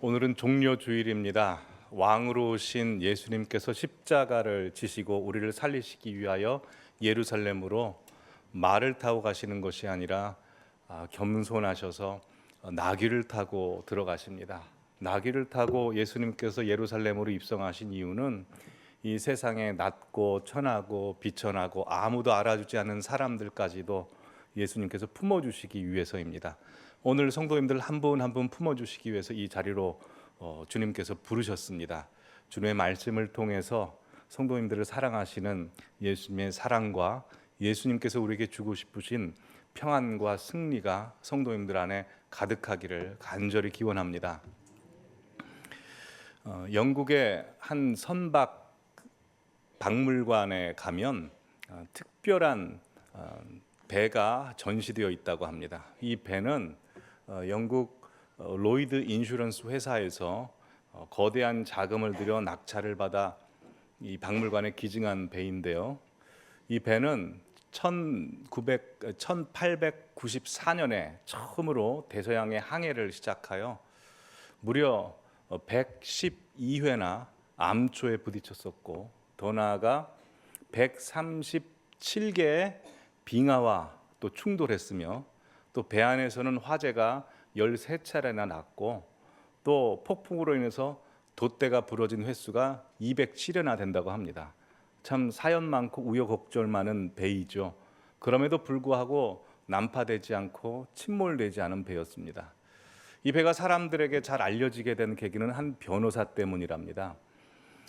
오늘은 종려주일입니다. 왕으로 오신 예수님께서 십자가를 지시고 우리를 살리시기 위하여 예루살렘으로 말을 타고 가시는 것이 아니라 겸손하셔서 나귀를 타고 들어가십니다. 나귀를 타고 예수님께서 예루살렘으로 입성하신 이유는 이 세상에 낮고 천하고 비천하고 아무도 알아주지 않는 사람들까지도 예수님께서 품어주시기 위해서입니다. 오늘 성도님들 한 분 한 분 품어주시기 위해서 이 자리로 주님께서 부르셨습니다. 주님의 말씀을 통해서 성도님들을 사랑하시는 예수님의 사랑과 예수님께서 우리에게 주고 싶으신 평안과 승리가 성도님들 안에 가득하기를 간절히 기원합니다. 영국의 한 선박 박물관에 가면 특별한 배가 전시되어 있다고 합니다. 이 배는 영국 로이드 인슈런스 회사에서 거대한 자금을 들여 낙찰을 받아 이 박물관에 기증한 배인데요. 이 배는 1894년에 처음으로 대서양의 항해를 시작하여 무려 112회나 암초에 부딪혔었고, 더 나아가 137개의 빙하와 또 충돌했으며, 또 배 안에서는 화재가 13차례나 났고, 또 폭풍으로 인해서 돛대가 부러진 횟수가 207회나 된다고 합니다. 참 사연 많고 우여곡절 많은 배이죠. 그럼에도 불구하고 난파되지 않고 침몰되지 않은 배였습니다. 이 배가 사람들에게 잘 알려지게 된 계기는 한 변호사 때문이랍니다.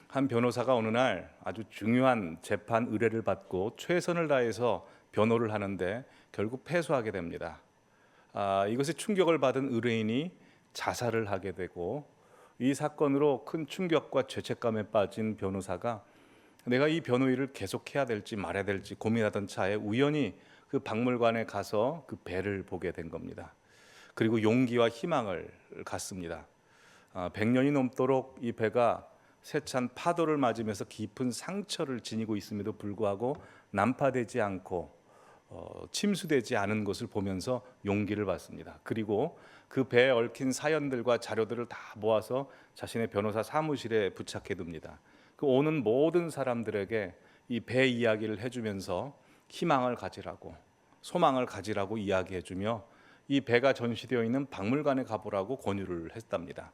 한 변호사가 어느 날 아주 중요한 재판 의뢰를 받고 최선을 다해서 변호를 하는데 결국 패소하게 됩니다. 이것에 충격을 받은 의뢰인이 자살을 하게 되고, 이 사건으로 큰 충격과 죄책감에 빠진 변호사가 내가 이 변호 일을 계속해야 될지 말아야 될지 고민하던 차에 우연히 그 박물관에 가서 그 배를 보게 된 겁니다. 그리고 용기와 희망을 갖습니다. 100년이 넘도록 이 배가 세찬 파도를 맞으면서 깊은 상처를 지니고 있음에도 불구하고 난파되지 않고 침수되지 않은 것을 보면서 용기를 받습니다. 그리고 그 배에 얽힌 사연들과 자료들을 다 모아서 자신의 변호사 사무실에 부착해 둡니다. 그 오는 모든 사람들에게 이 배 이야기를 해주면서 희망을 가지라고, 소망을 가지라고 이야기해주며 이 배가 전시되어 있는 박물관에 가보라고 권유를 했답니다.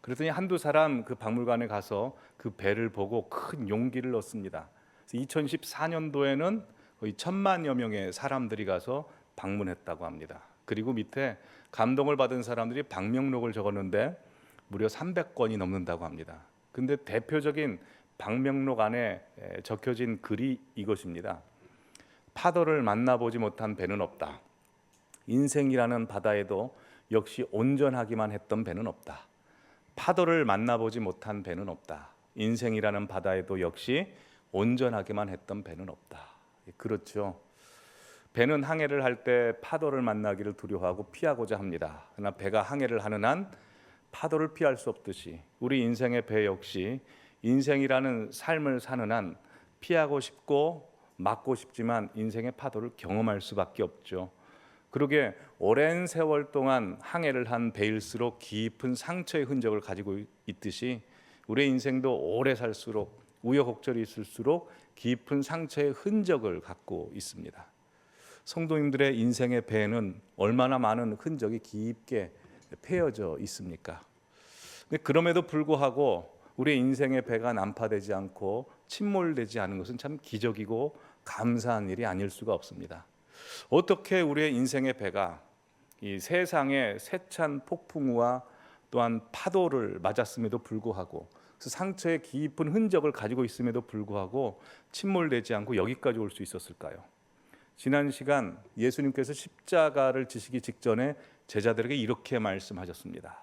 그랬더니 한두 사람 그 박물관에 가서 그 배를 보고 큰 용기를 얻습니다. 2014년도에는 거의 1,000만여 명의 사람들이 가서 방문했다고 합니다. 그리고 밑에 감동을 받은 사람들이 방명록을 적었는데 무려 300권이 넘는다고 합니다. 근데 대표적인 방명록 안에 적혀진 글이 이것입니다. 파도를 만나보지 못한 배는 없다. 인생이라는 바다에도 역시 온전하기만 했던 배는 없다. 파도를 만나보지 못한 배는 없다. 인생이라는 바다에도 역시 온전하기만 했던 배는 없다. 그렇죠. 배는 항해를 할 때 파도를 만나기를 두려워하고 피하고자 합니다. 그러나 배가 항해를 하는 한 파도를 피할 수 없듯이 우리 인생의 배 역시 인생이라는 삶을 사는 한 피하고 싶고 막고 싶지만 인생의 파도를 경험할 수밖에 없죠. 그러게 오랜 세월 동안 항해를 한 배일수록 깊은 상처의 흔적을 가지고 있듯이 우리의 인생도 오래 살수록 우여곡절이 있을수록 깊은 상처의 흔적을 갖고 있습니다. 성도님들의 인생의 배에는 얼마나 많은 흔적이 깊게 패여져 있습니까? 근데 그럼에도 불구하고 우리의 인생의 배가 난파되지 않고 침몰되지 않은 것은 참 기적이고 감사한 일이 아닐 수가 없습니다. 어떻게 우리의 인생의 배가 이 세상의 세찬 폭풍우와 또한 파도를 맞았음에도 불구하고 그 상처의 깊은 흔적을 가지고 있음에도 불구하고 침몰되지 않고 여기까지 올 수 있었을까요? 지난 시간 예수님께서 십자가를 지시기 직전에 제자들에게 이렇게 말씀하셨습니다.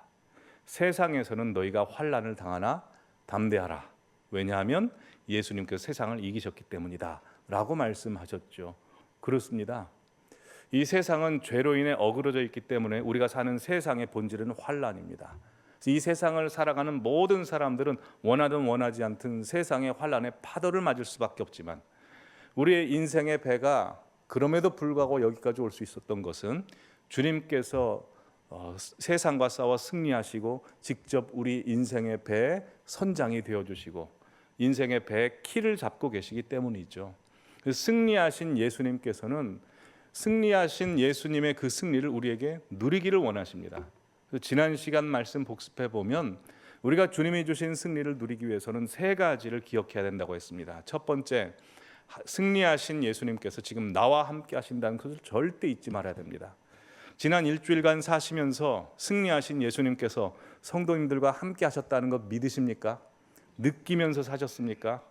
세상에서는 너희가 환난을 당하나 담대하라. 왜냐하면 예수님께서 세상을 이기셨기 때문이다 라고 말씀하셨죠. 그렇습니다. 이 세상은 죄로 인해 어그러져 있기 때문에 우리가 사는 세상의 본질은 환난입니다. 이 세상을 살아가는 모든 사람들은 원하든 원하지 않든 세상의 환난에 파도를 맞을 수밖에 없지만 우리의 인생의 배가 그럼에도 불구하고 여기까지 올 수 있었던 것은 주님께서 세상과 싸워 승리하시고 직접 우리 인생의 배 선장이 되어주시고 인생의 배 키를 잡고 계시기 때문이죠. 승리하신 예수님께서는 승리하신 예수님의 그 승리를 우리에게 누리기를 원하십니다. 지난 시간 말씀 복습해 보면 우리가 주님이 주신 승리를 누리기 위해서는 세 가지를 기억해야 된다고 했습니다. 첫 번째, 승리하신 예수님께서 지금 나와 함께 하신다는 것을 절대 잊지 말아야 됩니다. 지난 일주일간 사시면서 승리하신 예수님께서 성도님들과 함께 하셨다는 것 믿으십니까? 느끼면서 사셨습니까?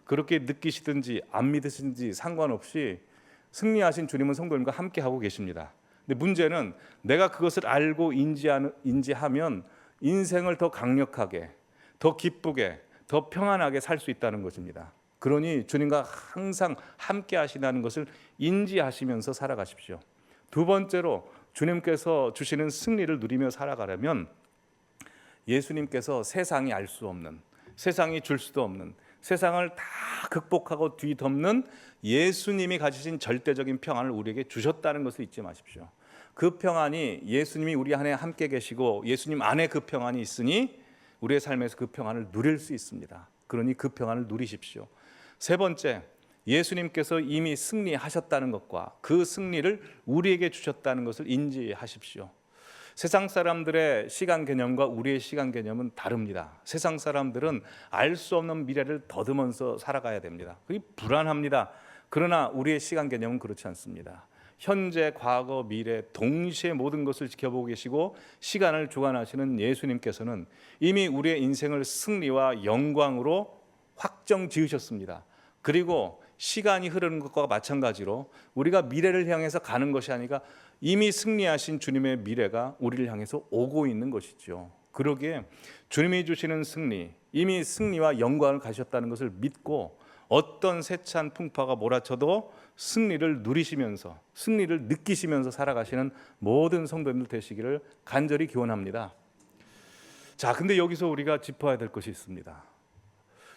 그렇게 느끼시든지 안 믿으시든지 상관없이 승리하신 주님은 성도님과 함께 하고 계십니다. 근데 문제는 내가 그것을 알고 인지하면 인생을 더 강력하게, 더 기쁘게, 더 평안하게 살 수 있다는 것입니다. 그러니 주님과 항상 함께 하시다는 것을 인지하시면서 살아가십시오. 두 번째로 주님께서 주시는 승리를 누리며 살아가려면 예수님께서 세상이 알 수 없는, 세상이 줄 수도 없는, 세상을 다 극복하고 뒤덮는 예수님이 가지신 절대적인 평안을 우리에게 주셨다는 것을 잊지 마십시오. 그 평안이 예수님이 우리 안에 함께 계시고 예수님 안에 그 평안이 있으니 우리의 삶에서 그 평안을 누릴 수 있습니다. 그러니 그 평안을 누리십시오. 세 번째, 예수님께서 이미 승리하셨다는 것과 그 승리를 우리에게 주셨다는 것을 인지하십시오. 세상 사람들의 시간 개념과 우리의 시간 개념은 다릅니다. 세상 사람들은 알 수 없는 미래를 더듬으면서 살아가야 됩니다. 그게 불안합니다. 그러나 우리의 시간 개념은 그렇지 않습니다. 현재, 과거, 미래 동시에 모든 것을 지켜보고 계시고 시간을 주관하시는 예수님께서는 이미 우리의 인생을 승리와 영광으로 확정 지으셨습니다. 그리고 시간이 흐르는 것과 마찬가지로 우리가 미래를 향해서 가는 것이 아니라 이미 승리하신 주님의 미래가 우리를 향해서 오고 있는 것이죠. 그러기에 주님이 주시는 승리, 이미 승리와 영광을 가셨다는 것을 믿고 어떤 세찬 풍파가 몰아쳐도 승리를 누리시면서 승리를 느끼시면서 살아가시는 모든 성도님들 되시기를 간절히 기원합니다. 자, 근데 여기서 우리가 짚어야 될 것이 있습니다.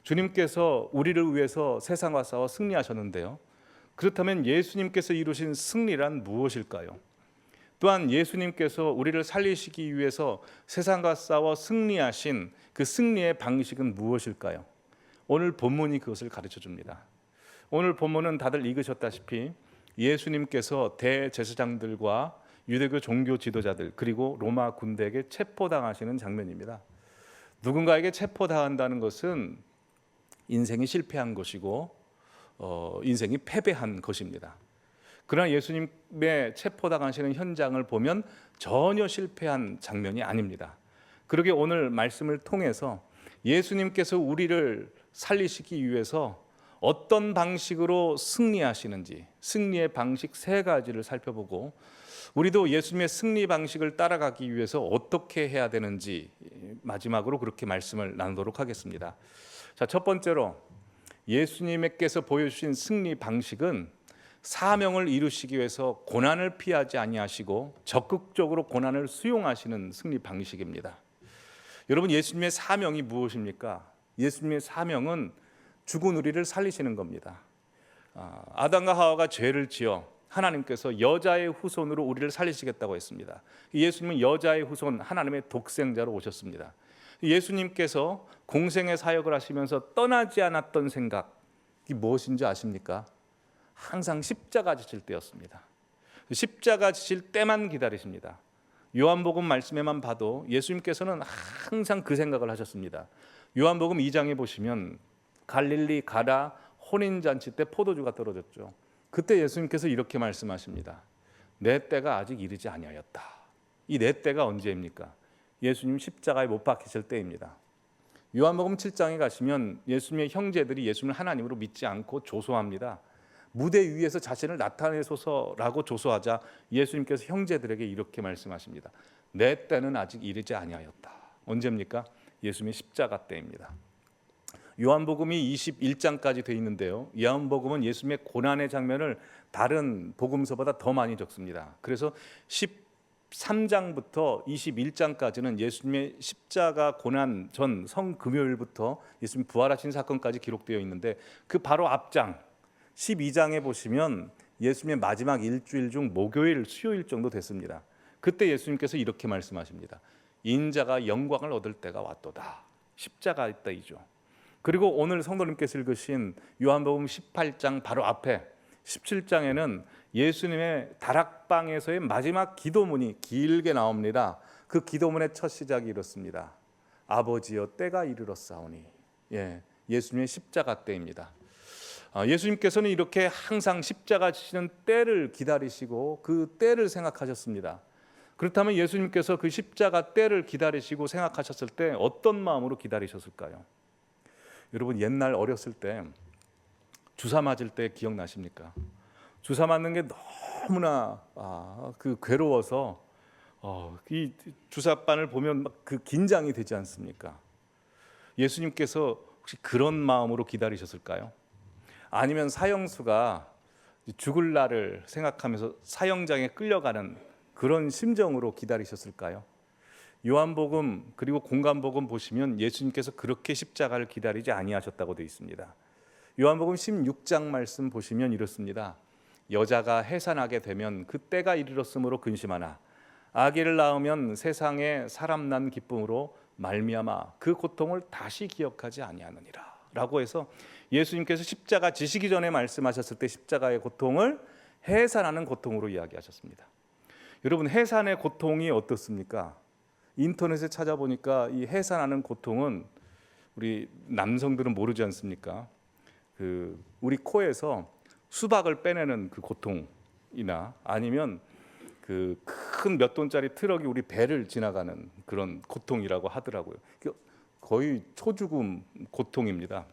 주님께서 우리를 위해서 세상과 싸워 승리하셨는데요. 그렇다면 예수님께서 이루신 승리란 무엇일까요? 또한 예수님께서 우리를 살리시기 위해서 세상과 싸워 승리하신 그 승리의 방식은 무엇일까요? 오늘 본문이 그것을 가르쳐 줍니다. 오늘 본문은 다들 읽으셨다시피 예수님께서 대제사장들과 유대교 종교 지도자들 그리고 로마 군대에게 체포당하시는 장면입니다. 누군가에게 체포당한다는 것은 인생이 실패한 것이고 인생이 패배한 것입니다. 그러나 예수님의 체포당하시는 현장을 보면 전혀 실패한 장면이 아닙니다. 그러게 오늘 말씀을 통해서 예수님께서 우리를 살리시기 위해서 어떤 방식으로 승리하시는지 승리의 방식 세 가지를 살펴보고 우리도 예수님의 승리 방식을 따라가기 위해서 어떻게 해야 되는지 마지막으로 그렇게 말씀을 나누도록 하겠습니다. 자, 첫 번째로 예수님께서 보여주신 승리 방식은 사명을 이루시기 위해서 고난을 피하지 아니하시고 적극적으로 고난을 수용하시는 승리 방식입니다. 여러분, 예수님의 사명이 무엇입니까? 예수님의 사명은 죽은 우리를 살리시는 겁니다. 아담과 하와가 죄를 지어 하나님께서 여자의 후손으로 우리를 살리시겠다고 했습니다. 예수님은 여자의 후손 하나님의 독생자로 오셨습니다. 예수님께서 공생의 사역을 하시면서 떠나지 않았던 생각이 무엇인지 아십니까? 항상 십자가 지실 때였습니다. 십자가 지실 때만 기다리십니다. 요한복음 말씀에만 봐도 예수님께서는 항상 그 생각을 하셨습니다. 요한복음 2장에 보시면 갈릴리 가나 혼인잔치 때 포도주가 떨어졌죠. 그때 예수님께서 이렇게 말씀하십니다. 내 때가 아직 이르지 아니하였다. 이 내 때가 언제입니까? 예수님 십자가에 못 박히실 때입니다. 요한복음 7장에 가시면 예수님의 형제들이 예수님을 하나님으로 믿지 않고 조소합니다. 무대 위에서 자신을 나타내소서라고 조소하자 예수님께서 형제들에게 이렇게 말씀하십니다. 내 때는 아직 이르지 아니하였다. 언제입니까? 예수님의 십자가 때입니다. 요한복음이 21장까지 되어 있는데요. 요한복음은 예수님의 고난의 장면을 다른 복음서보다 더 많이 적습니다. 그래서 13장부터 21장까지는 예수님의 십자가 고난 전 성금요일부터 예수님 부활하신 사건까지 기록되어 있는데 그 바로 앞장 12장에 보시면 예수님의 마지막 일주일 중 목요일, 수요일 정도 됐습니다. 그때 예수님께서 이렇게 말씀하십니다. 인자가 영광을 얻을 때가 왔도다. 십자가 있다이죠. 그리고 오늘 성도님께서 읽으신 요한복음 18장 바로 앞에 17장에는 예수님의 다락방에서의 마지막 기도문이 길게 나옵니다. 그 기도문의 첫 시작이 이렇습니다. 아버지여 때가 이르렀사오니. 예수님의 십자가 때입니다. 예수님께서는 이렇게 항상 십자가 지시는 때를 기다리시고 그 때를 생각하셨습니다. 그렇다면 예수님께서 그 십자가 때를 기다리시고 생각하셨을 때 어떤 마음으로 기다리셨을까요? 여러분, 옛날 어렸을 때 주사 맞을 때 기억나십니까? 주사 맞는 게 너무나 괴로워서 이 주사바늘 보면 막 그 긴장이 되지 않습니까? 예수님께서 혹시 그런 마음으로 기다리셨을까요? 아니면 사형수가 죽을 날을 생각하면서 사형장에 끌려가는 그런 심정으로 기다리셨을까요? 요한복음 그리고 공관복음 보시면 예수님께서 그렇게 십자가를 기다리지 아니하셨다고 되어 있습니다. 요한복음 16장 말씀 보시면 이렇습니다. 여자가 해산하게 되면 그 때가 이르렀으므로 근심하나 아기를 낳으면 세상에 사람 난 기쁨으로 말미암아 그 고통을 다시 기억하지 아니하느니라 라고 해서 예수님께서 십자가 지시기 전에 말씀하셨을 때 십자가의 고통을 해산하는 고통으로 이야기하셨습니다. 여러분, 해산의 고통이 어떻습니까? 인터넷에 찾아보니까 이 해산하는 고통은 우리 남성들은 모르지 않습니까? 우리 코에서 수박을 빼내는 그 고통이나 아니면 그 큰 몇 톤짜리 트럭이 우리 배를 지나가는 그런 고통이라고 하더라고요. 거의 초죽음 고통입니다.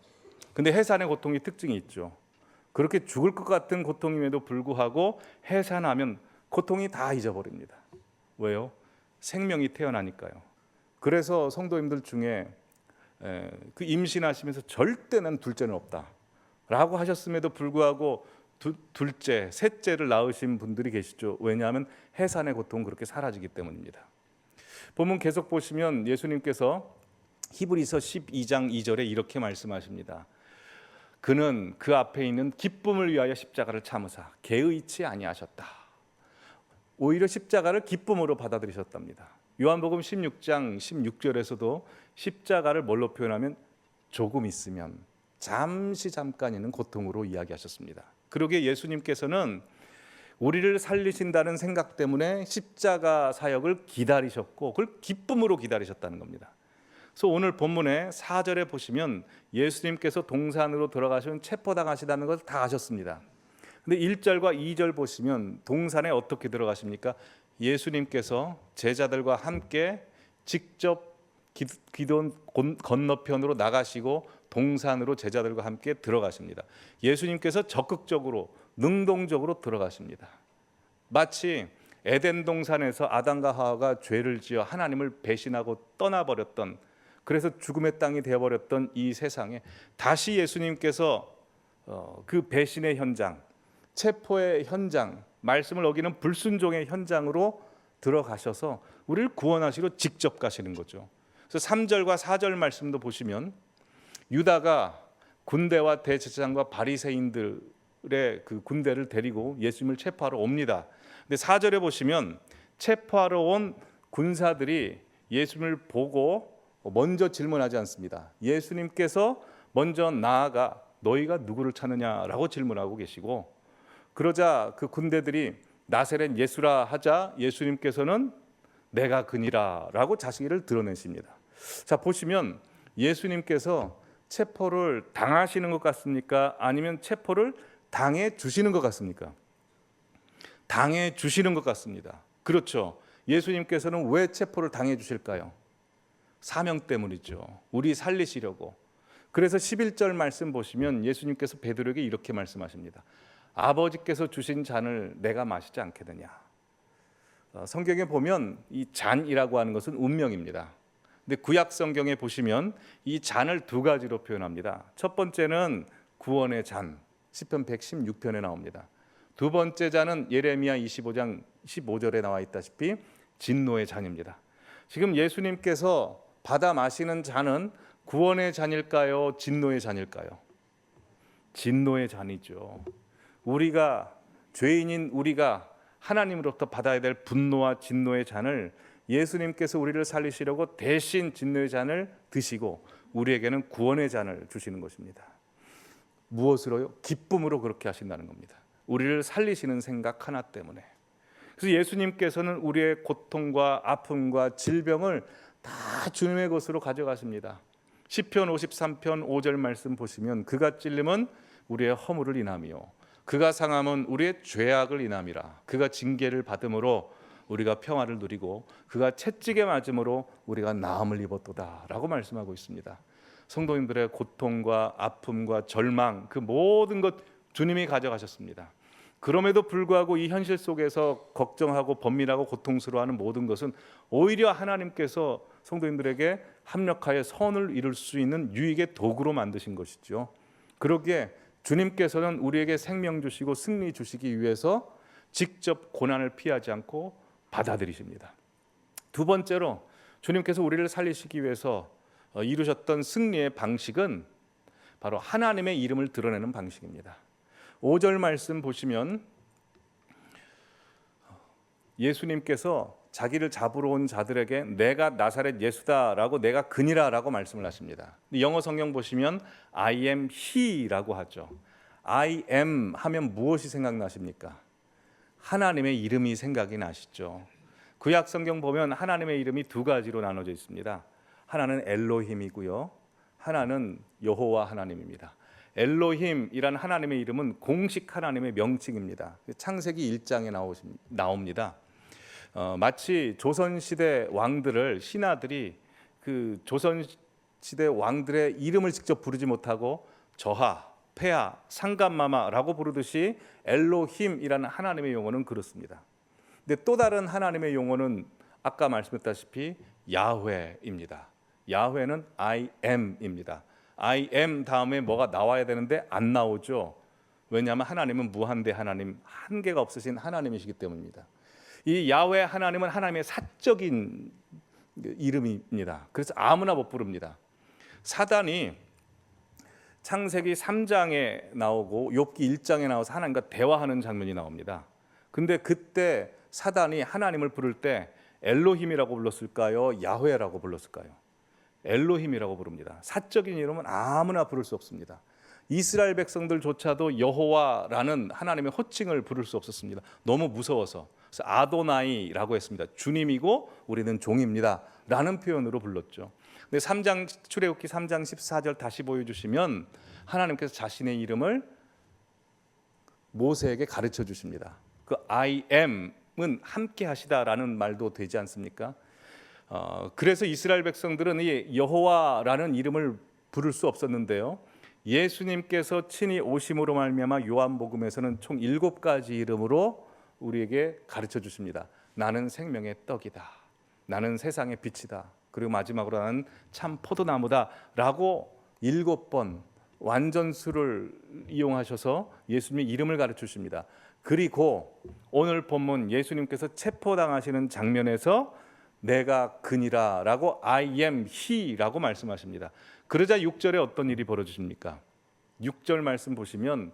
근데 해산의 고통이 특징이 있죠. 그렇게 죽을 것 같은 고통임에도 불구하고 해산하면 고통이 다 잊어버립니다. 왜요? 생명이 태어나니까요. 그래서 성도님들 중에 그 임신하시면서 절대 난 둘째는 없다 라고 하셨음에도 불구하고 둘째, 셋째를 낳으신 분들이 계시죠. 왜냐하면 해산의 고통은 그렇게 사라지기 때문입니다. 본문 계속 보시면 예수님께서 히브리서 12장 2절에 이렇게 말씀하십니다. 그는 그 앞에 있는 기쁨을 위하여 십자가를 참으사 개의치 아니하셨다. 오히려 십자가를 기쁨으로 받아들이셨답니다. 요한복음 16장 16절에서도 십자가를 뭘로 표현하면 조금 있으면 잠깐 있는 고통으로 이야기하셨습니다. 그러기에 예수님께서는 우리를 살리신다는 생각 때문에 십자가 사역을 기다리셨고 그걸 기쁨으로 기다리셨다는 겁니다. 그래서 오늘 본문의 4절에 보시면 예수님께서 동산으로 들어가시면 체포당하시다는 것을 다 아셨습니다. 근데 1절과 2절 보시면 동산에 어떻게 들어가십니까? 예수님께서 제자들과 함께 직접 기돈 건너편으로 나가시고 동산으로 제자들과 함께 들어가십니다. 예수님께서 적극적으로 능동적으로 들어가십니다. 마치 에덴 동산에서 아담과 하와가 죄를 지어 하나님을 배신하고 떠나버렸던, 그래서 죽음의 땅이 되어버렸던 이 세상에 다시 예수님께서 그 배신의 현장, 체포의 현장, 말씀을 어기는 불순종의 현장으로 들어가셔서 우리를 구원하시러 직접 가시는 거죠. 그래서 3절과 4절 말씀도 보시면 유다가 군대와 대제사장과 바리새인들의 그 군대를 데리고 예수님을 체포하러 옵니다. 근데 4절에 보시면 체포하러 온 군사들이 예수님을 보고 먼저 질문하지 않습니다. 예수님께서 먼저 나아가 너희가 누구를 찾느냐라고 질문하고 계시고, 그러자 그 군대들이 나사렛 예수라 하자 예수님께서는 내가 그니라라고 자신을 드러내십니다. 자, 보시면 예수님께서 체포를 당하시는 것 같습니까? 아니면 체포를 당해 주시는 것 같습니까? 당해 주시는 것 같습니다. 그렇죠. 예수님께서는 왜 체포를 당해 주실까요? 사명 때문이죠. 우리 살리시려고. 그래서 11절 말씀 보시면 예수님께서 베드로에게 이렇게 말씀하십니다. 아버지께서 주신 잔을 내가 마시지 않겠느냐. 성경에 보면 이 잔이라고 하는 것은 운명입니다. 근데 구약 성경에 보시면 이 잔을 두 가지로 표현합니다. 첫 번째는 구원의 잔, 시편 116편에 나옵니다. 두 번째 잔은 예레미야 25장 15절에 나와 있다시피 진노의 잔입니다. 지금 예수님께서 받아 마시는 잔은 구원의 잔일까요? 진노의 잔일까요? 진노의 잔이죠. 우리가, 죄인인 우리가 하나님으로부터 받아야 될 분노와 진노의 잔을 예수님께서 우리를 살리시려고 대신 진노의 잔을 드시고 우리에게는 구원의 잔을 주시는 것입니다. 무엇으로요? 기쁨으로 그렇게 하신다는 겁니다. 우리를 살리시는 생각 하나 때문에. 그래서 예수님께서는 우리의 고통과 아픔과 질병을 다 주님의 것으로 가져가십니다. 시편 53편 5절 말씀 보시면 그가 찔림은 우리의 허물을 인하며 그가 상함은 우리의 죄악을 인함이라. 그가 징계를 받음으로 우리가 평화를 누리고 그가 채찍에 맞음으로 우리가 나음을 입었도다 라고 말씀하고 있습니다. 성도님들의 고통과 아픔과 절망, 그 모든 것 주님이 가져가셨습니다. 그럼에도 불구하고 이 현실 속에서 걱정하고 번민하고 고통스러워하는 모든 것은 오히려 하나님께서 성도님들에게 합력하여 선을 이룰 수 있는 유익의 도구로 만드신 것이죠. 그러기에 주님께서는 우리에게 생명 주시고 승리 주시기 위해서 직접 고난을 피하지 않고 받아들이십니다. 두 번째로 주님께서 우리를 살리시기 위해서 이루셨던 승리의 방식은 바로 하나님의 이름을 드러내는 방식입니다. 5절 말씀 보시면 예수님께서 자기를 잡으러 온 자들에게 내가 나사렛 예수다라고 내가 그니라라고 말씀을 하십니다. 영어 성경 보시면 I am he라고 하죠. I am 하면 무엇이 생각나십니까? 하나님의 이름이 생각이 나시죠. 구약 성경 보면 하나님의 이름이 두 가지로 나눠져 있습니다. 하나는 엘로힘이고요. 하나는 여호와 하나님입니다. 엘로힘이란 하나님의 이름은 공식 하나님의 명칭입니다. 창세기 1장에 나옵니다. 마치 조선시대 왕들을 신하들이 그 조선시대 왕들의 이름을 직접 부르지 못하고 저하, 폐하, 상감마마라고 부르듯이 엘로힘이라는 하나님의 용어는 그렇습니다. 근데 또 다른 하나님의 용어는 아까 말씀했다시피 야훼입니다. 야훼는 I am입니다. I am 다음에 뭐가 나와야 되는데 안 나오죠. 왜냐하면 하나님은 무한대 하나님, 한계가 없으신 하나님이시기 때문입니다. 이 야훼 하나님은 하나님의 사적인 이름입니다. 그래서 아무나 못 부릅니다. 사단이 창세기 3장에 나오고 욥기 1장에 나와서 하나님과 대화하는 장면이 나옵니다. 근데 그때 사단이 하나님을 부를 때 엘로힘이라고 불렀을까요? 야훼라고 불렀을까요? 엘로힘이라고 부릅니다. 사적인 이름은 아무나 부를 수 없습니다. 이스라엘 백성들조차도 여호와라는 하나님의 호칭을 부를 수 없었습니다. 너무 무서워서. 그래서 아도나이라고 했습니다. 주님이고 우리는 종입니다 라는 표현으로 불렀죠. 근데 출애굽기 3장 14절 다시 보여주시면 하나님께서 자신의 이름을 모세에게 가르쳐 주십니다. 그 I am은 함께 하시다라는 말도 되지 않습니까? 그래서 이스라엘 백성들은 이 여호와라는 이름을 부를 수 없었는데요. 예수님께서 친히 오심으로 말미암아 요한복음에서는 총 7가지 이름으로 우리에게 가르쳐 주십니다. 나는 생명의 떡이다. 나는 세상의 빛이다. 그리고 마지막으로 나는 참 포도나무다 라고 7번 완전수를 이용하셔서 예수님의 이름을 가르쳐 주십니다. 그리고 오늘 본문 예수님께서 체포당하시는 장면에서 내가 그니라 라고 I am he 라고 말씀하십니다. 그러자 6절에 어떤 일이 벌어지십니까? 6절 말씀 보시면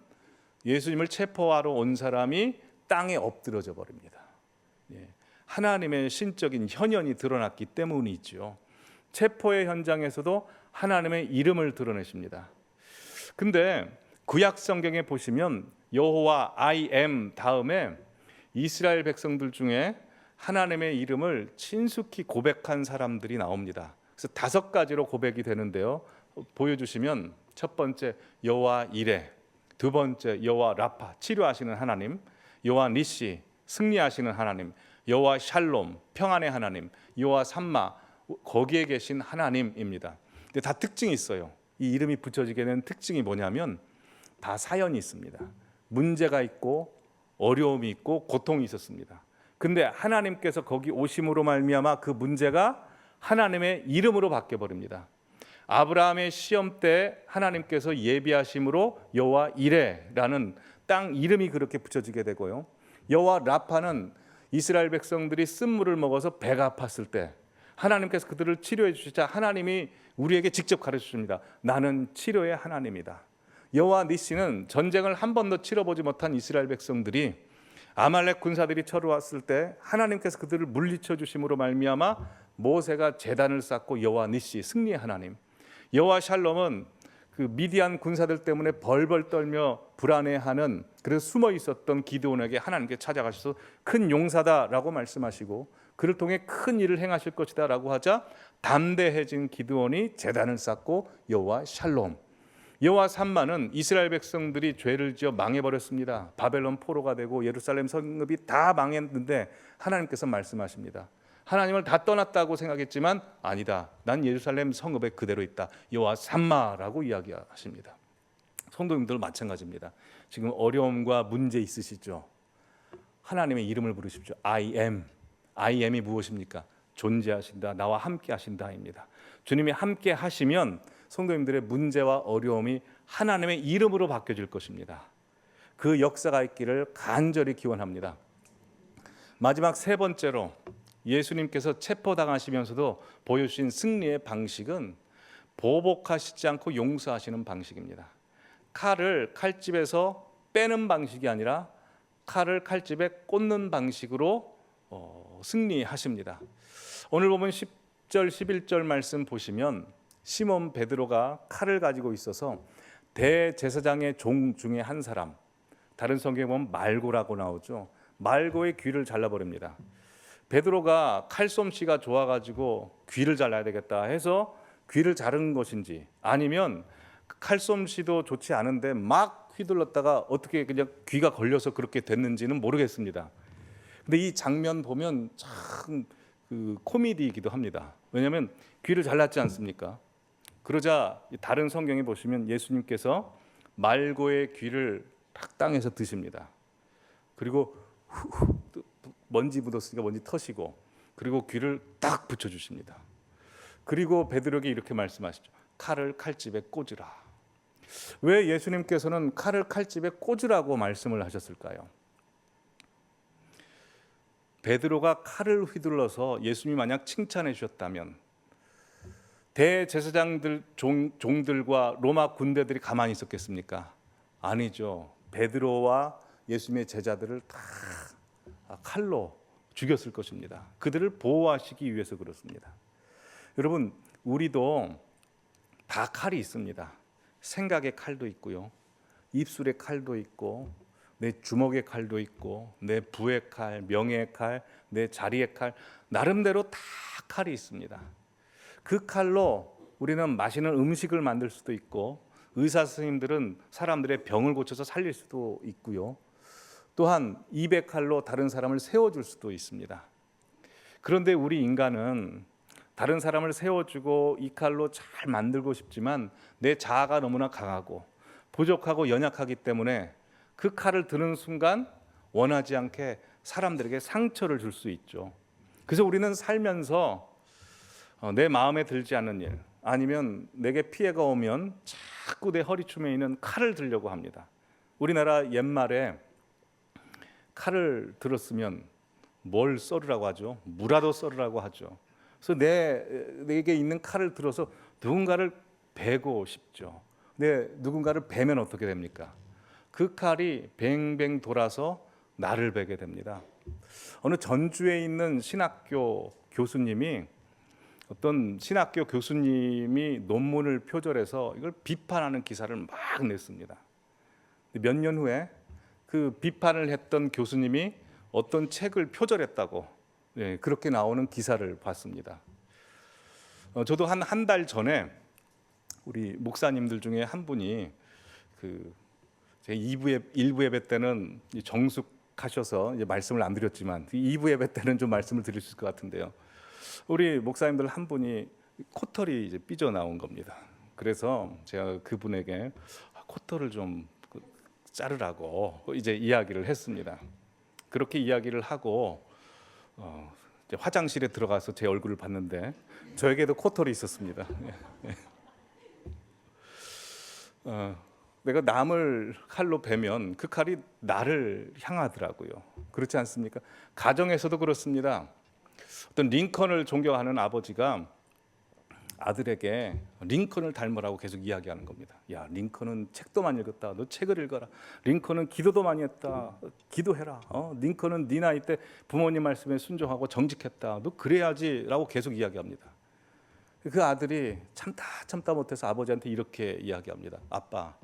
예수님을 체포하러 온 사람이 땅에 엎드러져 버립니다. 하나님의 신적인 현현이 드러났기 때문이죠. 체포의 현장에서도 하나님의 이름을 드러내십니다. 근데 구약 성경에 보시면 여호와 I am 다음에 이스라엘 백성들 중에 하나님의 이름을 친숙히 고백한 사람들이 나옵니다. 그래서 5가지로 고백이 되는데요. 보여주시면 첫 번째 여호와 이레, 두 번째 여호와 라파, 치료하시는 하나님, 여호와 니시, 승리하시는 하나님, 여호와 샬롬, 평안의 하나님, 여호와 삼마, 거기에 계신 하나님입니다. 근데 다 특징이 있어요. 이 이름이 붙여지게 된 특징이 뭐냐면 다 사연이 있습니다. 문제가 있고 어려움이 있고 고통이 있었습니다. 근데 하나님께서 거기 오심으로 말미암아 그 문제가 하나님의 이름으로 바뀌어 버립니다. 아브라함의 시험 때 하나님께서 예비하심으로 여호와 이레라는 땅 이름이 그렇게 붙여지게 되고요. 여호와 라파는 이스라엘 백성들이 쓴물을 먹어서 배가 아팠을 때 하나님께서 그들을 치료해 주시자 하나님이 우리에게 직접 가르쳐 줍니다. 나는 치료의 하나님이다. 여호와 니시는 전쟁을 한 번도 치러보지 못한 이스라엘 백성들이 아말렉 군사들이 쳐들어왔을 때 하나님께서 그들을 물리쳐 주심으로 말미암아 모세가 제단을 쌓고 여호와 니시 승리의 하나님, 여호와 샬롬은 그 미디안 군사들 때문에 벌벌 떨며 불안해하는, 그래서 숨어 있었던 기드온에게 하나님께 찾아가셔서 큰 용사다라고 말씀하시고 그를 통해 큰 일을 행하실 것이다라고 하자 담대해진 기드온이 제단을 쌓고 여호와 샬롬, 여호와 삼마는 이스라엘 백성들이 죄를 지어 망해버렸습니다. 바벨론 포로가 되고 예루살렘 성읍이 다 망했는데 하나님께서 말씀하십니다. 하나님을 다 떠났다고 생각했지만 아니다, 난 예루살렘 성읍에 그대로 있다. 여호와 삼마라고 이야기하십니다. 성도님들 마찬가지입니다. 지금 어려움과 문제 있으시죠? 하나님의 이름을 부르십시오. I am이 무엇입니까? 존재하신다, 나와 함께 하신다입니다. 주님이 함께 하시면 성도님들의 문제와 어려움이 하나님의 이름으로 바뀌어질 것입니다. 그 역사가 있기를 간절히 기원합니다. 마지막 세 번째로 예수님께서 체포당하시면서도 보여주신 승리의 방식은 보복하시지 않고 용서하시는 방식입니다. 칼을 칼집에서 빼는 방식이 아니라 칼을 칼집에 꽂는 방식으로 승리하십니다. 오늘 보면 10절 11절 말씀 보시면 시몬 베드로가 칼을 가지고 있어서 대제사장의 종 중에 한 사람, 다른 성경에 보면 말고라고 나오죠. 말고의 귀를 잘라버립니다. 베드로가 칼솜씨가 좋아가지고 귀를 잘라야 되겠다 해서 귀를 자른 것인지, 아니면 칼솜씨도 좋지 않은데 막 휘둘렀다가 어떻게 그냥 귀가 걸려서 그렇게 됐는지는 모르겠습니다. 근데 이 장면 보면 참 그 코미디이기도 합니다. 왜냐하면 귀를 잘랐지 않습니까? 그러자 다른 성경에 보시면 예수님께서 말고의 귀를 탁 땅에서 드십니다. 그리고 먼지 묻었으니까 먼지 터시고, 그리고 귀를 딱 붙여주십니다. 그리고 베드로에게 이렇게 말씀하시죠. 칼을 칼집에 꽂으라. 왜 예수님께서는 칼을 칼집에 꽂으라고 말씀을 하셨을까요? 베드로가 칼을 휘둘러서 예수님이 만약 칭찬해 주셨다면 대제사장들 종들과 로마 군대들이 가만히 있었겠습니까? 아니죠. 베드로와 예수님의 제자들을 다 칼로 죽였을 것입니다. 그들을 보호하시기 위해서 그렇습니다. 여러분, 우리도 다 칼이 있습니다. 생각의 칼도 있고요, 입술의 칼도 있고, 내 주먹의 칼도 있고, 내 부의 칼, 명예의 칼, 내 자리의 칼, 나름대로 다 칼이 있습니다. 그 칼로 우리는 맛있는 음식을 만들 수도 있고, 의사 선생님들은 사람들의 병을 고쳐서 살릴 수도 있고요, 또한 입의 칼로 다른 사람을 세워줄 수도 있습니다. 그런데 우리 인간은 다른 사람을 세워주고 이 칼로 잘 만들고 싶지만 내 자아가 너무나 강하고 부족하고 연약하기 때문에 그 칼을 드는 순간 원하지 않게 사람들에게 상처를 줄 수 있죠. 그래서 우리는 살면서 내 마음에 들지 않는 일, 아니면 내게 피해가 오면 자꾸 내 허리춤에 있는 칼을 들려고 합니다. 우리나라 옛말에 칼을 들었으면 뭘 썰으라고 하죠? 무라도 썰으라고 하죠. 그래서 내게 있는 칼을 들어서 누군가를 베고 싶죠. 근데 누군가를 베면 어떻게 됩니까? 그 칼이 뱅뱅 돌아서 나를 베게 됩니다. 어느 전주에 있는 신학교 교수님이, 어떤 신학교 교수님이 논문을 표절해서 이걸 비판하는 기사를 막 냈습니다. 몇 년 후에 그 비판을 했던 교수님이 어떤 책을 표절했다고, 그렇게 나오는 기사를 봤습니다. 저도 한 달 전에 우리 목사님들 중에 한 분이 제가 1부 예배 때는 정숙하셔서 이제 말씀을 안 드렸지만 2부 예배 때는 좀 말씀을 드릴 수 있을 것 같은데요. 우리 목사님들 한 분이 코털이 이제 삐져 나온 겁니다. 그래서 제가 그분에게 코털을 좀 자르라고 이제 이야기를 했습니다. 그렇게 이야기를 하고 이제 화장실에 들어가서 제 얼굴을 봤는데 저에게도 코털이 있었습니다. 내가 남을 칼로 베면 그 칼이 나를 향하더라고요. 그렇지 않습니까? 가정에서도 그렇습니다. 어떤 링컨을 존경하는 아버지가 아들에게 링컨을 닮으라고 계속 이야기하는 겁니다. 야, 링컨은 책도 많이 읽었다. 너 책을 읽어라. 링컨은 기도도 많이 했다. 기도해라. 링컨은 네 나이 때 부모님 말씀에 순종하고 정직했다. 너 그래야지라고 계속 이야기합니다. 그 아들이 참다 못해서 아버지한테 이렇게 이야기합니다. 아빠,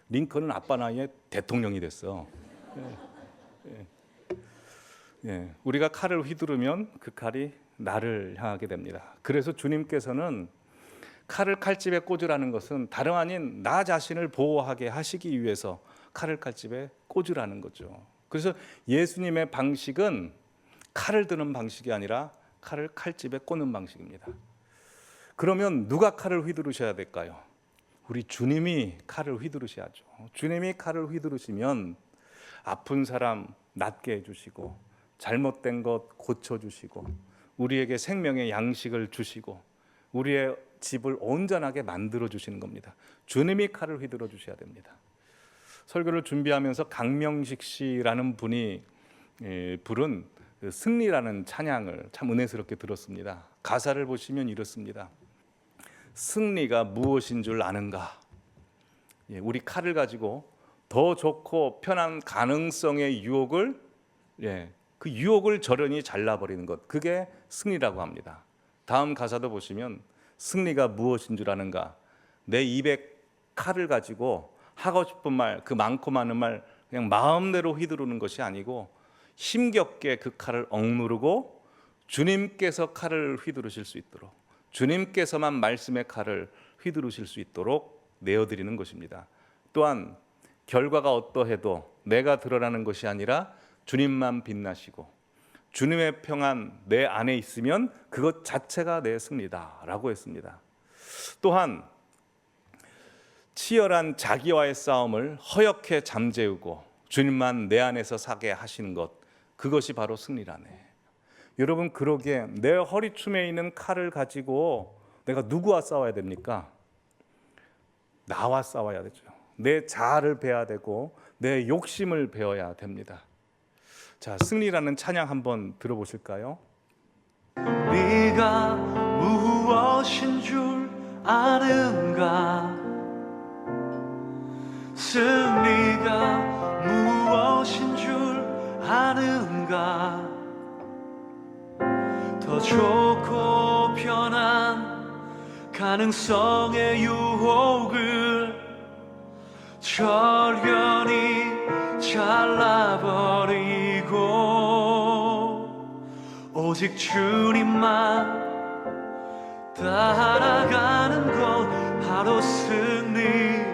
링컨은 아빠 나이에 대통령이 됐어. 우리가 칼을 휘두르면 그 칼이 나를 향하게 됩니다. 그래서 주님께서는 칼을 칼집에 꽂으라는 것은 다름 아닌 나 자신을 보호하게 하시기 위해서 칼을 칼집에 꽂으라는 거죠. 그래서 예수님의 방식은 칼을 드는 방식이 아니라 칼을 칼집에 꽂는 방식입니다. 그러면 누가 칼을 휘두르셔야 될까요? 우리 주님이 칼을 휘두르셔야죠. 주님이 칼을 휘두르시면 아픈 사람 낫게 해주시고 잘못된 것 고쳐주시고 우리에게 생명의 양식을 주시고 우리의 집을 온전하게 만들어 주시는 겁니다. 주님이 칼을 휘두르 주셔야 됩니다. 설교를 준비하면서 강명식 씨라는 분이 부른 그 승리라는 찬양을 참 은혜스럽게 들었습니다. 가사를 보시면 이렇습니다. 승리가 무엇인 줄 아는가? 우리 칼을 가지고 더 좋고 편한 가능성의 유혹을 그 유혹을 저련히 잘라버리는 것, 그게 승리라고 합니다. 다음 가사도 보시면 승리가 무엇인 줄 아는가? 내 입에 칼을 가지고 하고 싶은 말, 그 많고 많은 말 그냥 마음대로 휘두르는 것이 아니고 힘겹게 그 칼을 억누르고 주님께서 칼을 휘두르실 수 있도록, 주님께서만 말씀의 칼을 휘두르실 수 있도록 내어드리는 것입니다. 또한 결과가 어떠해도 내가 드러나는 것이 아니라 주님만 빛나시고 주님의 평안 내 안에 있으면 그것 자체가 내 승리다라고 했습니다. 또한 치열한 자기와의 싸움을 허옇게 잠재우고 주님만 내 안에서 사게 하시는 것, 그것이 바로 승리라네. 여러분, 그러기에 내 허리춤에 있는 칼을 가지고 내가 누구와 싸워야 됩니까? 나와 싸워야 되죠. 내 자아를 베어야 되고 내 욕심을 베어야 됩니다. 자, 승리라는 찬양 한번 들어보실까요? 네가 무엇인 줄 아는가? 승리가 무엇인 줄 아는가? 더 좋고 편한 가능성의 유혹을 절연히 잘라버리고 오직 주님만 따라가는 것, 바로 승리라네.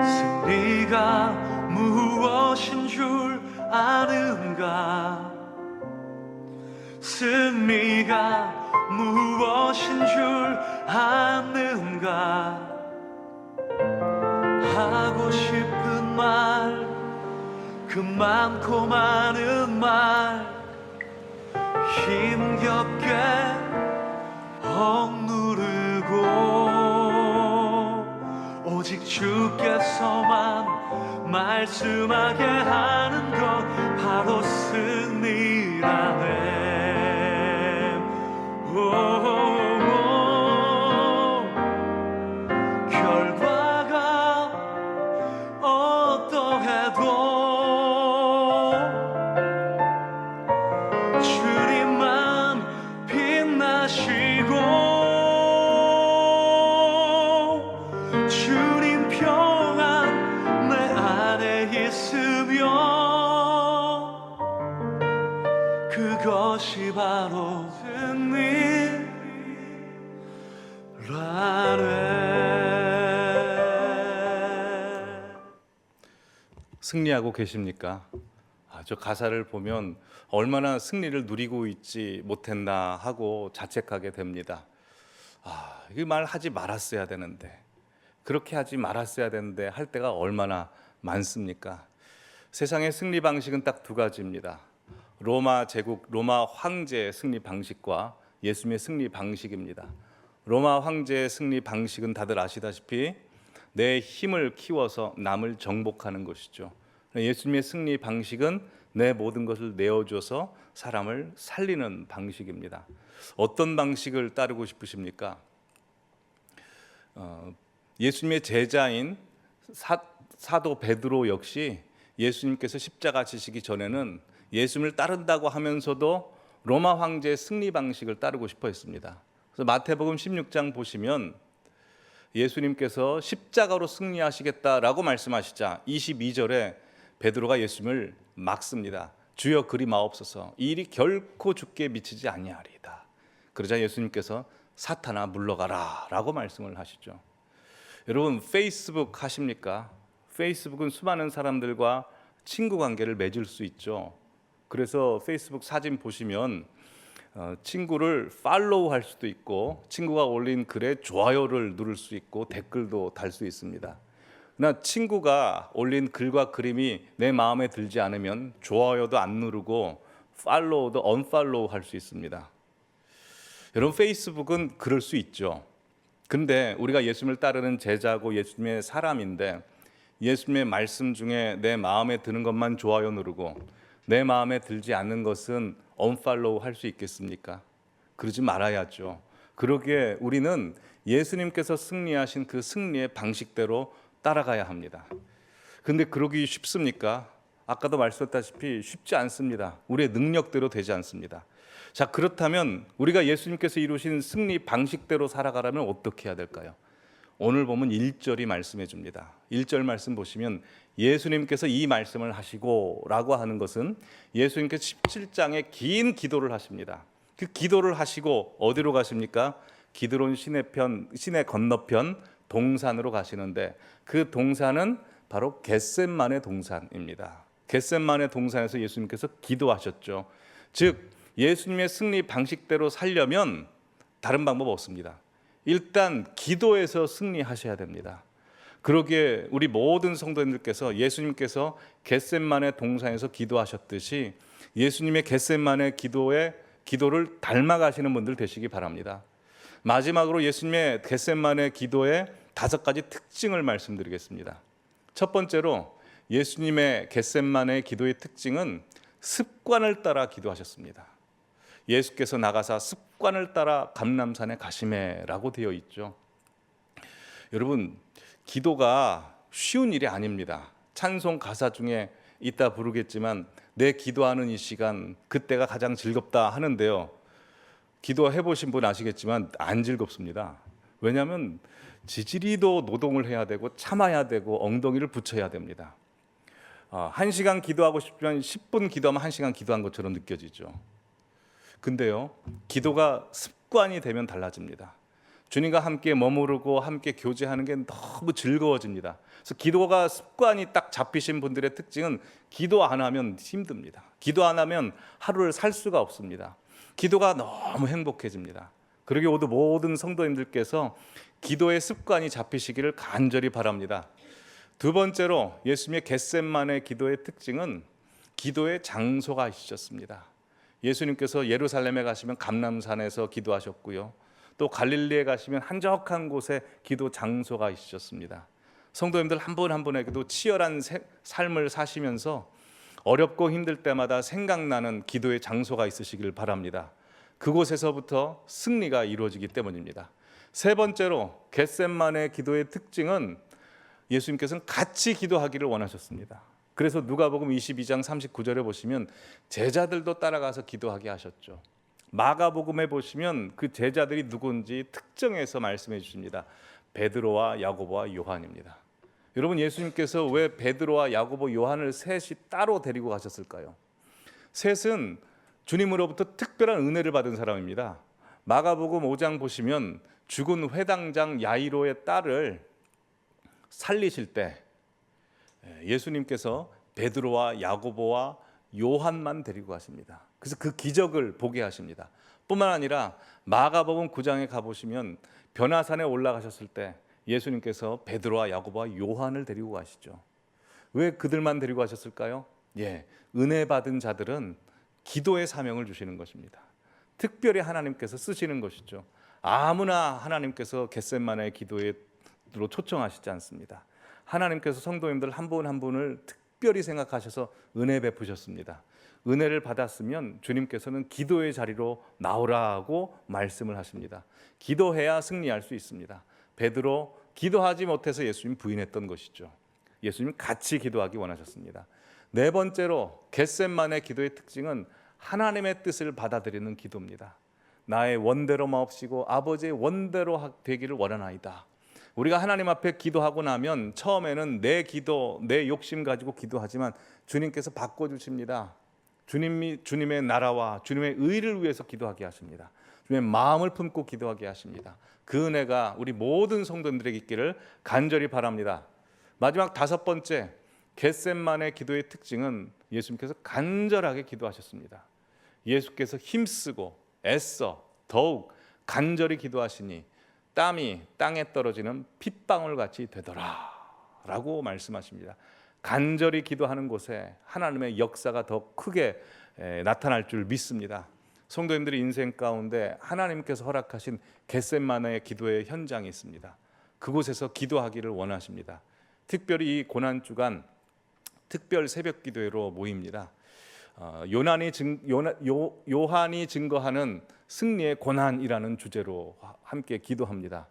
승리가 무엇인 줄 아는가? 승리가 무엇인 줄 아는가? 하고 싶은 말, 그 많고 많은 말 힘겹게 억누르고 오직 주께서만 말씀하게 하는 것, 바로 승리라네. 결과가 어떠해도 주님만 빛나시고 주님 평안 내 안에 있으면 그것이 바로 승리하고 계십니까? 저 가사를 보면 얼마나 승리를 누리고 있지 못했나 하고 자책하게 됩니다. 이 말 하지 말았어야 되는데, 그렇게 하지 말았어야 되는데 할 때가 얼마나 많습니까? 세상의 승리 방식은 딱 두 가지입니다. 로마 제국, 로마 황제의 승리 방식과 예수님의 승리 방식입니다. 로마 황제의 승리 방식은 다들 아시다시피 내 힘을 키워서 남을 정복하는 것이죠. 예수님의 승리 방식은 내 모든 것을 내어줘서 사람을 살리는 방식입니다. 어떤 방식을 따르고 싶으십니까? 예수님의 제자인 사도 베드로 역시 예수님께서 십자가 지시기 전에는 예수님을 따른다고 하면서도 로마 황제의 승리 방식을 따르고 싶어 했습니다. 그래서 마태복음 16장 보시면 예수님께서 십자가로 승리하시겠다라고 말씀하시자 22절에 베드로가 예수님을 막습니다. 주여 그리 마옵소서, 이 일이 결코 주께 미치지 아니하리이다. 그러자 예수님께서 사탄아 물러가라 라고 말씀을 하시죠. 여러분, 페이스북 하십니까? 페이스북은 수많은 사람들과 친구 관계를 맺을 수 있죠. 그래서 페이스북 사진 보시면 친구를 팔로우 할 수도 있고, 친구가 올린 글에 좋아요를 누를 수 있고, 댓글도 달 수 있습니다. 그러나 친구가 올린 글과 그림이 내 마음에 들지 않으면 좋아요도 안 누르고 팔로우도 언팔로우 할 수 있습니다. 여러분, 페이스북은 그럴 수 있죠. 근데 우리가 예수님을 따르는 제자고 예수님의 사람인데, 예수님의 말씀 중에 내 마음에 드는 것만 좋아요 누르고 내 마음에 들지 않는 것은 언팔로우 할 수 있겠습니까? 그러지 말아야죠. 그러기에 우리는 예수님께서 승리하신 그 승리의 방식대로 따라가야 합니다. 근데 그러기 쉽습니까? 아까도 말씀드렸다시피 쉽지 않습니다. 우리의 능력대로 되지 않습니다. 자, 그렇다면 우리가 예수님께서 이루신 승리 방식대로 살아가려면 어떻게 해야 될까요? 오늘 보면 1절이 말씀해 줍니다. 1절 말씀 보시면 예수님께서 이 말씀을 하시고 라고 하는 것은 예수님께서 17장에 긴 기도를 하십니다. 그 기도를 하시고 어디로 가십니까? 기드론 시내 건너편 동산으로 가시는데, 그 동산은 바로 겟셋만의 동산입니다. 겟셋만의 동산에서 예수님께서 기도하셨죠. 즉 예수님의 승리 방식대로 살려면 다른 방법 없습니다. 일단 기도에서 승리하셔야 됩니다. 그러기에 우리 모든 성도님들께서 예수님께서 겟셋만의 동산에서 기도하셨듯이 예수님의 겟셋만의 기도를 닮아가시는 분들 되시기 바랍니다. 마지막으로 예수님의 겟셋만의 기도의 5가지 특징을 말씀드리겠습니다. 첫 번째로 예수님의 겟셋만의 기도의 특징은 습관을 따라 기도하셨습니다. 예수께서 나가사 습관을 따라 감람산에 가시매라고 되어 있죠. 여러분, 기도가 쉬운 일이 아닙니다. 찬송 가사 중에 이따 부르겠지만 내 기도하는 이 시간, 그때가 가장 즐겁다 하는데요. 기도해 보신 분 아시겠지만 안 즐겁습니다. 왜냐하면 지지리도 노동을 해야 되고 참아야 되고 엉덩이를 붙여야 됩니다. 1시간 기도하고 싶으면 10분 기도하면 1시간 기도한 것처럼 느껴지죠. 근데요, 기도가 습관이 되면 달라집니다. 주님과 함께 머무르고 함께 교제하는 게 너무 즐거워집니다. 그래서 기도가 습관이 딱 잡히신 분들의 특징은 기도 안 하면 힘듭니다. 기도 안 하면 하루를 살 수가 없습니다. 기도가 너무 행복해집니다. 그러기 모든 성도님들께서 기도의 습관이 잡히시기를 간절히 바랍니다. 두 번째로 예수님의 겟셋만의 기도의 특징은 기도의 장소가 있으셨습니다. 예수님께서 예루살렘에 가시면 감람산에서 기도하셨고요. 또 갈릴리에 가시면 한적한 곳에 기도 장소가 있으셨습니다. 성도님들 한 분 한 분에게도 치열한 삶을 사시면서 어렵고 힘들 때마다 생각나는 기도의 장소가 있으시길 바랍니다. 그곳에서부터 승리가 이루어지기 때문입니다. 세 번째로 겟셋만의 기도의 특징은 예수님께서는 같이 기도하기를 원하셨습니다. 그래서 누가복음 22장 39절에 보시면 제자들도 따라가서 기도하게 하셨죠. 마가복음에 보시면 그 제자들이 누군지 특정해서 말씀해 주십니다. 베드로와 야고보와 요한입니다. 여러분, 예수님께서 왜 베드로와 야고보, 요한을 셋이 따로 데리고 가셨을까요? 셋은 주님으로부터 특별한 은혜를 받은 사람입니다. 마가복음 5장 보시면 죽은 회당장 야이로의 딸을 살리실 때 예수님께서 베드로와 야고보와 요한만 데리고 가십니다. 그래서 그 기적을 보게 하십니다. 뿐만 아니라 마가복음 9장에 가보시면 변화산에 올라가셨을 때 예수님께서 베드로와 야고보와 요한을 데리고 가시죠. 왜 그들만 데리고 가셨을까요? 은혜 받은 자들은 기도의 사명을 주시는 것입니다. 특별히 하나님께서 쓰시는 것이죠. 아무나 하나님께서 겟셋만의 기도로 초청하시지 않습니다. 하나님께서 성도님들 한 분 한 분을 특별히 생각하셔서 은혜 베푸셨습니다. 은혜를 받았으면 주님께서는 기도의 자리로 나오라고 말씀을 하십니다. 기도해야 승리할 수 있습니다. 베드로 기도하지 못해서 예수님 부인했던 것이죠. 예수님 같이 기도하기 원하셨습니다. 네 번째로 겟셋만의 기도의 특징은 하나님의 뜻을 받아들이는 기도입니다. 나의 원대로 마옵시고 아버지의 원대로 되기를 원하나이다. 우리가 하나님 앞에 기도하고 나면 처음에는 내 기도, 내 욕심 가지고 기도하지만 주님께서 바꿔주십니다. 주님의 나라와 주님의 의를 위해서 기도하게 하십니다. 주님의 마음을 품고 기도하게 하십니다. 그 은혜가 우리 모든 성도들에게 있기를 간절히 바랍니다. 마지막 다섯 번째, 겟셋만의 기도의 특징은 예수님께서 간절하게 기도하셨습니다. 예수께서 힘쓰고 애써 더욱 간절히 기도하시니 땀이 땅에 떨어지는 핏방울 같이 되더라 라고 말씀하십니다. 간절히 기도하는 곳에 하나님의 역사가 더 크게 나타날 줄 믿습니다. 성도님들의 인생 가운데 하나님께서 허락하신 겟셋마네의 기도의 현장이 있습니다. 그곳에서 기도하기를 원하십니다. 특별히 이 고난주간 특별 새벽 기도회로 모입니다. 요한이 증거하는 승리의 고난이라는 주제로 함께 기도합니다.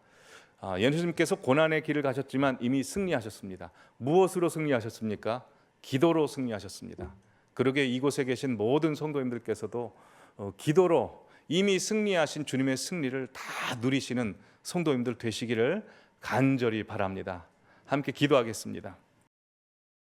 예수님께서 고난의 길을 가셨지만 이미 승리하셨습니다. 무엇으로 승리하셨습니까? 기도로 승리하셨습니다. 그러게 이곳에 계신 모든 성도님들께서도 기도로 이미 승리하신 주님의 승리를 다 누리시는 성도님들 되시기를 간절히 바랍니다. 함께 기도하겠습니다.